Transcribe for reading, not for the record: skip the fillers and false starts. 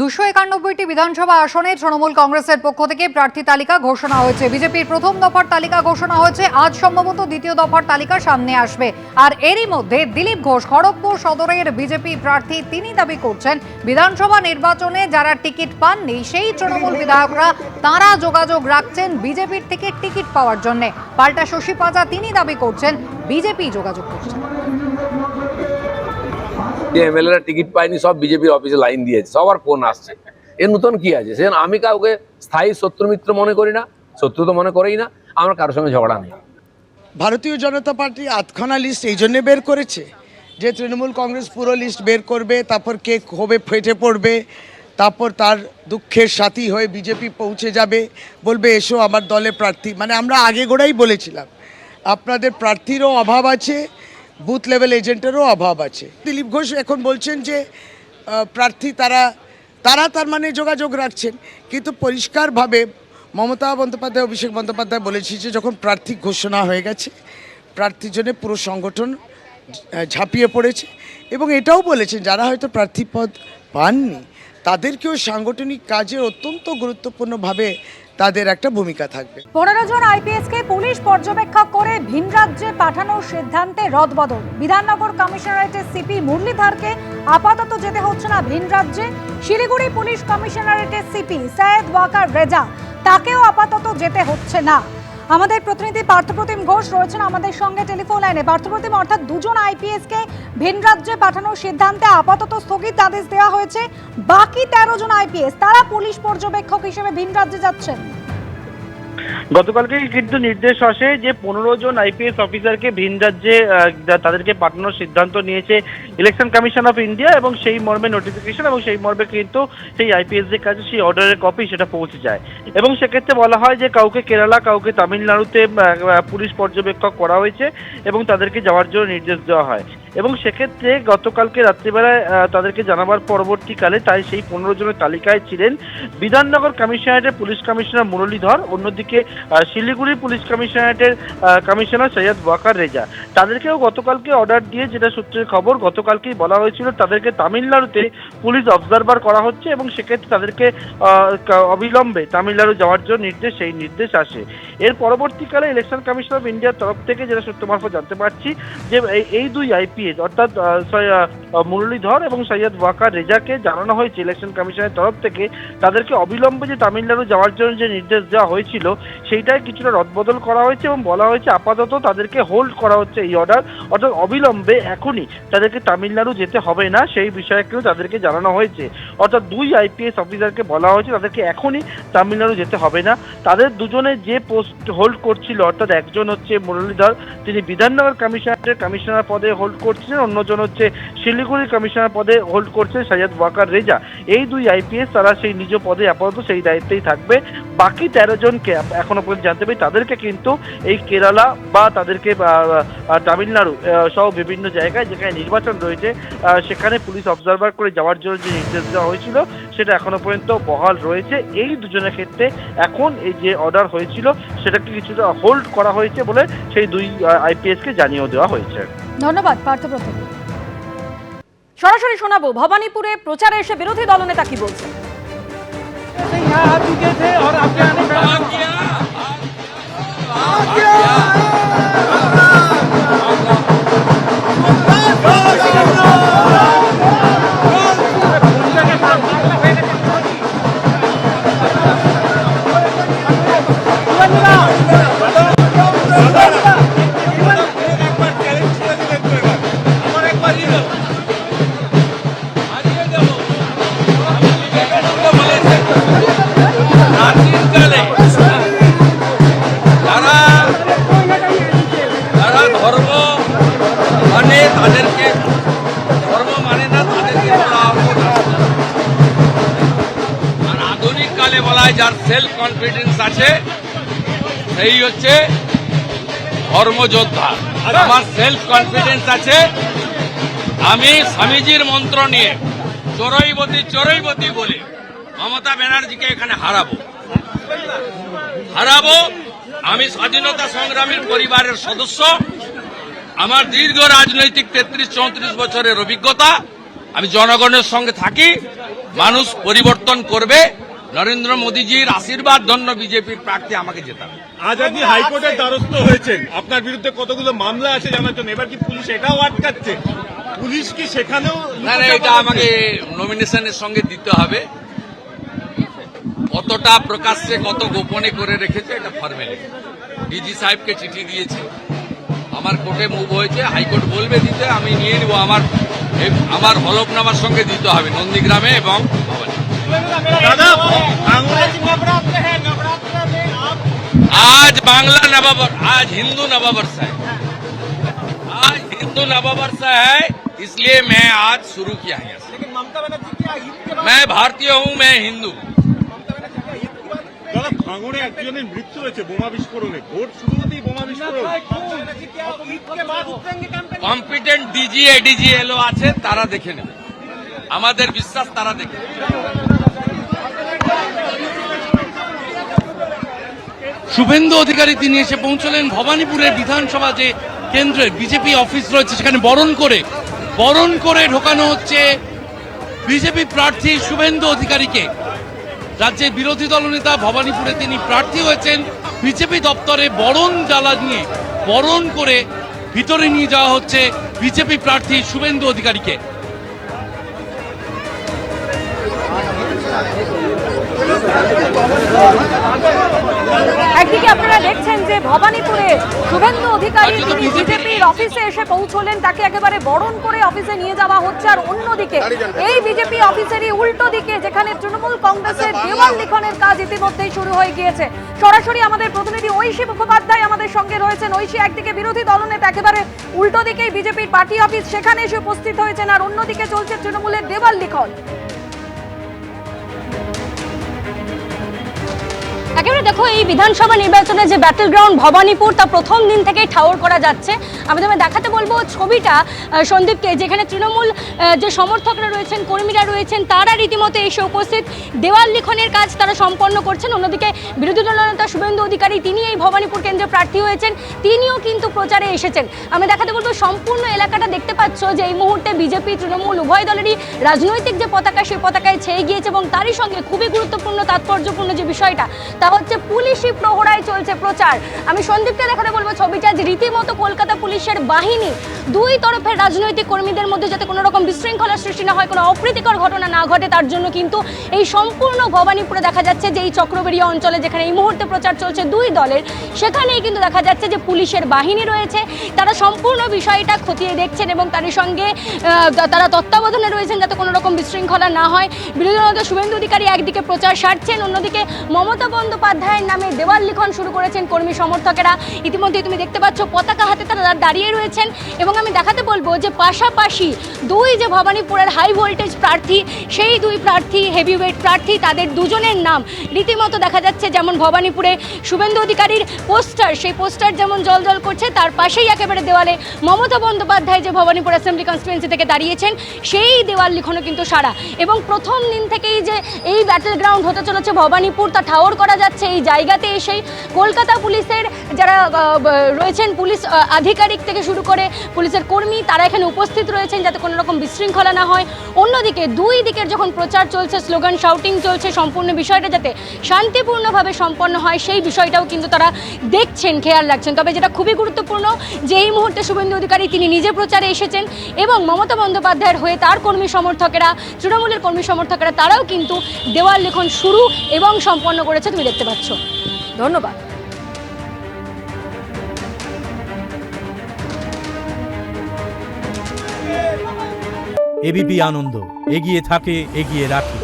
291টি বিধানসভা আসনে তৃণমূল কংগ্রেসের পক্ষ থেকে প্রার্থী তালিকা ঘোষণা হয়েছে। বিজেপির প্রথম দফার তালিকা ঘোষণা হয়েছে, আজ সম্ভবত দ্বিতীয় দফার তালিকা সামনে আসবে। আর এরই মধ্যে দিলীপ ঘোষ খড়গপুর সদরের বিজেপি প্রার্থী, তিনি দাবি করছেন বিধানসভা নির্বাচনে যারা টিকিট পাননি সেই তৃণমূল বিধায়করা তারা যোগাযোগ রাখছেন বিজেপির থেকে টিকিট পাওয়ার জন্য। পাল্টা শশী পাজা তিনি দাবি করছেন বিজেপি যোগাযোগ করছে। এমএলএরা টিকিট পায়নি, সব বিজেপির অফিসে লাইন দিয়েছে, সবার ফোন আসছে। এর নতুন কি আছে? সেজন্য আমি কাউকে স্থায়ী শত্রু মিত্র মনে করি না, শত্রু তো মনে করেই না, আমার কারোর সঙ্গে ঝগড়া নেই। ভারতীয় জনতা পার্টি আধখানা লিস্ট এই জন্যে বের করেছে যে তৃণমূল কংগ্রেস পুরো লিস্ট বের করবে, তারপর কে ক্ষোভে ফেটে পড়বে, তারপর তার দুঃখের সাথী হয়ে বিজেপি পৌঁছে যাবে, বলবে এসো আমার দলে প্রার্থী। মানে আমরা আগে গোড়াই বলেছিলাম আপনাদের প্রার্থীরও অভাব আছে, বুথ লেভেল এজেন্টেরও অভাব আছে। দিলীপ ঘোষ এখন বলছেন যে প্রার্থী তারা তার মানে যোগাযোগ রাখছেন, কিন্তু পরিষ্কারভাবে মমতা বন্দ্যোপাধ্যায়, অভিষেক বন্দ্যোপাধ্যায় বলেছি যে যখন প্রার্থী ঘোষণা হয়ে গেছে, প্রার্থীর জন্য পুরো সংগঠন ঝাঁপিয়ে পড়েছে এবং এটাও বলেছেন যারা হয়তো প্রার্থী পদ পাননি তাদেরকেও সাংগঠনিক কাজে অত্যন্ত গুরুত্বপূর্ণভাবে তাদের একটা ভূমিকা থাকবে। 15 জন আইপিএসকে পুলিশ পর্যবেক্ষক করে ভিন রাজ্যে পাঠানোর সিদ্ধান্তে রদবদল। বিধাননগর কমিশনারেটের সিপি মুরলীধরকে আপাতত যেতে হচ্ছে না ভিন রাজ্যে। শিলিগুড়ি পুলিশ কমিশনারেটের সিপি সৈয়দ ওয়াকার রেজা, তাকেও আপাতত যেতে হচ্ছে না। আমাদের প্রতিনিধি পার্থপ্রতিম ঘোষ রয়েছেন আমাদের সঙ্গে টেলিফোন লাইনে। পার্থপ্রতিম, অর্থাৎ দুজন আইপিএসকে ভিন রাজ্যে পাঠানোর সিদ্ধান্তে আপাতত স্থগিত আদেশ দেওয়া হয়েছে। বাকি 13 জন আইপিএস তারা পুলিশ পর্যবেক্ষক হিসেবে ভিন রাজ্যে যাচ্ছেন। গতকালকে কিন্তু নির্দেশ আসে যে 15 জন আইপিএস অফিসারকে ভিন রাজ্যে তাদেরকে পাঠানোর সিদ্ধান্ত নিয়েছে ইলেকশন কমিশন অফ ইন্ডিয়া এবং সেই মর্মে নোটিফিকেশন এবং সেই মর্মে কিন্তু সেই আইপিএসদের কাছে সেই অর্ডারের কপি সেটা পৌঁছে যায় এবং সেক্ষেত্রে বলা হয় যে কাউকে কেরালা, কাউকে তামিলনাড়ুতে পুলিশ পর্যবেক্ষক করা হয়েছে এবং তাদেরকে যাওয়ার জন্য নির্দেশ দেওয়া হয় এবং সেক্ষেত্রে গতকালকে রাত্রিবেলায় তাদেরকে জানাবার পরবর্তীকালে তাই সেই 15 জনের তালিকায় ছিলেন বিধাননগর কমিশনারেটের পুলিশ কমিশনার মুরলীধর, অন্যদিকে শিলিগুড়ি পুলিশ কমিশনারেটের কমিশনার সৈয়দ ওয়াকার রেজা। তাদেরকেও গতকালকে অর্ডার দিয়ে, যেটা সূত্রের খবর, গতকালকেই বলা হয়েছিল তাদেরকে তামিলনাড়ুতে পুলিশ অবজারভার করা হচ্ছে এবং সেক্ষেত্রে তাদেরকে অবিলম্বে তামিলনাড়ু যাওয়ার জন্য সেই নির্দেশ আসে। এর পরবর্তীকালে ইলেকশন কমিশন অফ ইন্ডিয়ার তরফ থেকে যেটা সূত্র মারফত জানতে পারছি যে এই দুই আইপিএস অর্থাৎ মুরলীধর এবং সৈয়দ ওয়াকার রেজাকে জানানো হয়েছে ইলেকশন কমিশনের তরফ থেকে তাদেরকে অবিলম্বে যে তামিলনাড়ু যাওয়ার জন্য যে নির্দেশ দেওয়া হয়েছিল সেইটাই কিছুটা রদবদল করা হয়েছে এবং বলা হয়েছে আপাতত তাদেরকে হোল্ড করা হচ্ছে এই অর্ডার, অর্থাৎ অবিলম্বে এখনই তাদেরকে তামিলনাড়ু যেতে হবে না সেই বিষয়ে কিন্তু তাদেরকে জানানো হয়েছে। অর্থাৎ দুই আইপিএস অফিসারকে বলা হয়েছে তাদেরকে এখনই তামিলনাড়ু যেতে হবে না। তাদের দুজনে যে পোস্ট হোল্ড করছিল, অর্থাৎ একজন হচ্ছে মুরলীধর, তিনি বিধাননগর কমিশনারের কমিশনার পদে হোল্ড করছিলেন, অন্যজন হচ্ছে শিলিগুড়ি কমিশনার পদে হোল্ড করছেন সৈয়দ ওয়াকার রেজা। এই দুই আইপিএস তারা সেই নিজ পদে আপাতত সেই দায়িত্বেই থাকবে। বাকি 13 জনকে এখনো পর্যন্ত জানতে পারি তাদেরকে কিন্তু এই কেরালা বা তাদেরকে তামিলনাড়ু সহ বিভিন্ন জায়গায় যেখানে নির্বাচন রয়েছে সেখানে পুলিশ অবজারভার করে যাওয়ার জন্য যে নির্দেশ দেওয়া হয়েছিল সেটা এখনো পর্যন্ত বহাল রয়েছে। এই দুজনের ক্ষেত্রে এখন এই যে অর্ডার হয়েছিল সেটাকে কিছুটা হোল্ড করা হয়েছে বলে সেই দুই আইপিএসকে জানিয়েও দেওয়া হয়েছে। ধন্যবাদ পার্থপ্রতিম। সরাসরি শোনাবো ভবানীপুরে প্রচারে এসে বিরোধী দলনেতা কি বলছেন। যার সেলফ কনফিডেন্স আছে সেই হচ্ছে ধর্মযোদ্ধা। আমার সেলফ কনফিডেন্স আছে, আমি স্বামীজির মন্ত্র নিয়ে চরৈবতী চরৈবতী বলে মমতা ব্যানার্জিকে এখানে হারাবো। আমি স্বাধীনতা সংগ্রামীর পরিবারের সদস্য, আমার দীর্ঘ রাজনৈতিক 33-34 বছরের অভিজ্ঞতা, আমি জনগণের সঙ্গে থাকি, মানুষ পরিবর্তন করবে। নরেন্দ্র মোদীজির আশীর্বাদ ধন্য বিজেপির প্রার্থী আমাকে জেতাবে। আজ আপনি হাইকোর্টের দ্বারস্থ হয়েছেন, আপনার বিরুদ্ধে কতগুলো মামলা আছে জানার জন্য, এবার কি পুলিশ এটাও আটকাচ্ছে? পুলিশ কি সেখানেও না না, এটা আমাকে নমিনেশনের সঙ্গে দিতে হবে। কতটা প্রকাশ্যে কত গোপনে করে রেখেছে এটা ফর্মালিটি। ডিজি সাহেবকে চিঠি দিয়েছি, আমার কোর্টে মুভ হয়েছে, হাইকোর্ট বলবে দিতে, আমি নিয়ে নিব। আমার হলফনামার সঙ্গে দিতে হবে নন্দীগ্রামে এবং ভবানী। দাদা आज बांग्ला नववर्ष, आज हिंदू नववर्ष है, आज हिंदू नववर्ष है, इसलिए मैं आज शुरू किया है। मैं भारतीय हूँ, मैं हिंदू। দাদা ভাঙড়ে একজনের মৃত্যু হয়েছে বোমা বিস্ফোরণে, ভোট শুরু হতেই বোমা বিস্ফোরণ। কম্পিটেন্ট ডিজি এডিজি এলো আছে, তারা দেখে নেবে, আমাদের বিশ্বাস তারা দেখে নেবে। শুভেন্দু অধিকারী তিনি এসে পৌঁছলেন ভবানীপুরের বিধানসভা যে কেন্দ্রের বিজেপি অফিস রয়েছে, সেখানে বরণ করে ঢোকানো হচ্ছে বিজেপি প্রার্থী শুভেন্দু অধিকারীকে। রাজ্যের বিরোধী দলনেতা ভবানীপুরে তিনি প্রার্থী হয়েছেন, বিজেপি দপ্তরে বরণ জ্বালা নিয়ে বরণ করে ভিতরে নিয়ে যাওয়া হচ্ছে বিজেপি প্রার্থী শুভেন্দু অধিকারীকে। একদিকে আপনারা দেখছেন যে ভবানীপুরে শুভেন্দু অধিকারী তিনি বিজেপির অফিসে এসে পৌঁছলেন, তাকে একেবারে বরণ করে অফিসে নিয়ে যাওয়া হচ্ছে। আর অন্যদিকে এই বিজেপি অফিসেরই উল্টো দিকে যেখানে তৃণমূল কংগ্রেসের দেওয়াল লিখনের কাজ ইতিমধ্যেই শুরু হয়ে গিয়েছে। সরাসরি আমাদের প্রতিনিধি ঐশী মুখোপাধ্যায় আমাদের সঙ্গে রয়েছেন। ঐশী, একদিকে বিরোধী দলনেতা একেবারে উল্টো দিকেই বিজেপির পার্টি অফিস, সেখানে এসে উপস্থিত হয়েছেন, আর অন্যদিকে চলছে তৃণমূলের দেওয়াল লিখন। একেবারে দেখো, এই বিধানসভা নির্বাচনে যে ব্যাটল গ্রাউন্ড ভবানীপুর তা প্রথম দিন থেকেই ঠাউর করা যাচ্ছে। আমি তোমায় দেখাতে বলবো ছবিটা সন্দীপকে, যেখানে তৃণমূল যে সমর্থকরা রয়েছেন, কর্মীরা রয়েছেন, তারা রীতিমতো এসে উপস্থিত দেওয়াল লিখনের কাজ তারা সম্পন্ন করছেন। অন্যদিকে বিরোধী দলনেতা শুভেন্দু অধিকারী তিনি এই ভবানীপুর কেন্দ্রে প্রার্থী হয়েছেন, তিনিও কিন্তু প্রচারে এসেছেন। আমি দেখাতে বলবো সম্পূর্ণ এলাকাটা দেখতে পাচ্ছ যে এই মুহূর্তে বিজেপি তৃণমূল উভয় দলেরই রাজনৈতিক যে পতাকা, সেই পতাকায় ছেয়ে গিয়েছে। এবং তারই সঙ্গে খুবই গুরুত্বপূর্ণ তাৎপর্যপূর্ণ যে বিষয়টা তা হচ্ছে পুলিশি প্রহরায় চলছে প্রচার। আমি সন্দীপকে দেখাতে বলবো ছবিটা, যে রীতিমতো কলকাতা পুলিশের বাহিনী দুই তরফের রাজনৈতিক কর্মীদের মধ্যে যাতে কোনো রকম বিশৃঙ্খলা সৃষ্টি না হয়, কোনো অপ্রীতিকর ঘটনা না ঘটে, তার জন্য কিন্তু এই সম্পূর্ণ ভবানীপুরে দেখা যাচ্ছে যে এই চক্রবেড়িয়া অঞ্চলে যেখানে এই মুহূর্তে প্রচার চলছে দুই দলের, সেখানেই কিন্তু দেখা যাচ্ছে যে পুলিশের বাহিনী রয়েছে, তারা সম্পূর্ণ বিষয়টা খতিয়ে দেখছেন এবং তারই সঙ্গে তারা তত্ত্বাবধানে রয়েছেন যাতে কোনো রকম বিশৃঙ্খলা না হয়। বিরোধী দলনেতা শুভেন্দু অধিকারী একদিকে প্রচার সারছেন, অন্যদিকে মমতা বন্দ্যোপাধ্যায়ের নামে দেওয়াল লিখন শুরু করেছেন কর্মী সমর্থকেরা। ইতিমধ্যে তুমি দেখতে পাচ্ছ পতাকা হাতে তারা দাঁড়িয়ে রয়েছেন। এবং আমি দেখাতে বলবো যে পাশাপাশি দুই যে ভবানীপুরের হাই ভোল্টেজ প্রার্থী, সেই দুই প্রার্থী হেভিওয়েট প্রার্থী, তাদের দুজনের নাম রীতিমতো দেখা যাচ্ছে, যেমন ভবানীপুরে শুভেন্দু অধিকারীর পোস্টার, সেই পোস্টার যেমন জল করছে, তার পাশেই একেবারে দেওয়ালে মমতা বন্দ্যোপাধ্যায় যে ভবানীপুর অ্যাসেম্বলি কনস্টিটুয়েন্সি থেকে দাঁড়িয়েছেন, সেই দেওয়াল লিখনও কিন্তু সারা। এবং প্রথম দিন থেকেই যে এই ব্যাটল গ্রাউন্ড হতে চলেছে ভবানীপুর, তা ঠাউর করা যাচ্ছে এই জায়গাতে এসেই। কলকাতা পুলিশের যারা রয়েছেন, পুলিশ আধিকারিক থেকে শুরু করে পুলিশের কর্মী, তারা এখানে উপস্থিত রয়েছেন যাতে কোনো রকম বিশৃঙ্খলা না হয়। অন্যদিকে দুই দিকের যখন প্রচার চলছে, স্লোগান শাউটিং চলছে, সম্পূর্ণ বিষয়টা যাতে শান্তিপূর্ণভাবে সম্পন্ন হয় সেই বিষয়টাও কিন্তু তারা দেখছেন, খেয়াল রাখছেন। তবে যেটা খুবই গুরুত্বপূর্ণ যে এই মুহূর্তে শুভেন্দু অধিকারী তিনি নিজে প্রচারে এসেছেন এবং মমতা বন্দ্যোপাধ্যায়ের হয়ে তার কর্মী সমর্থকেরা, তৃণমূলের কর্মী সমর্থকেরা, তারাও কিন্তু দেওয়াল লিখন শুরু এবং সম্পন্ন করেছে, তুমি দেখতে পাচ্ছ। ধন্যবাদ। এবিপি আনন্দ, এগিয়ে থাকে, এগিয়ে রাখে।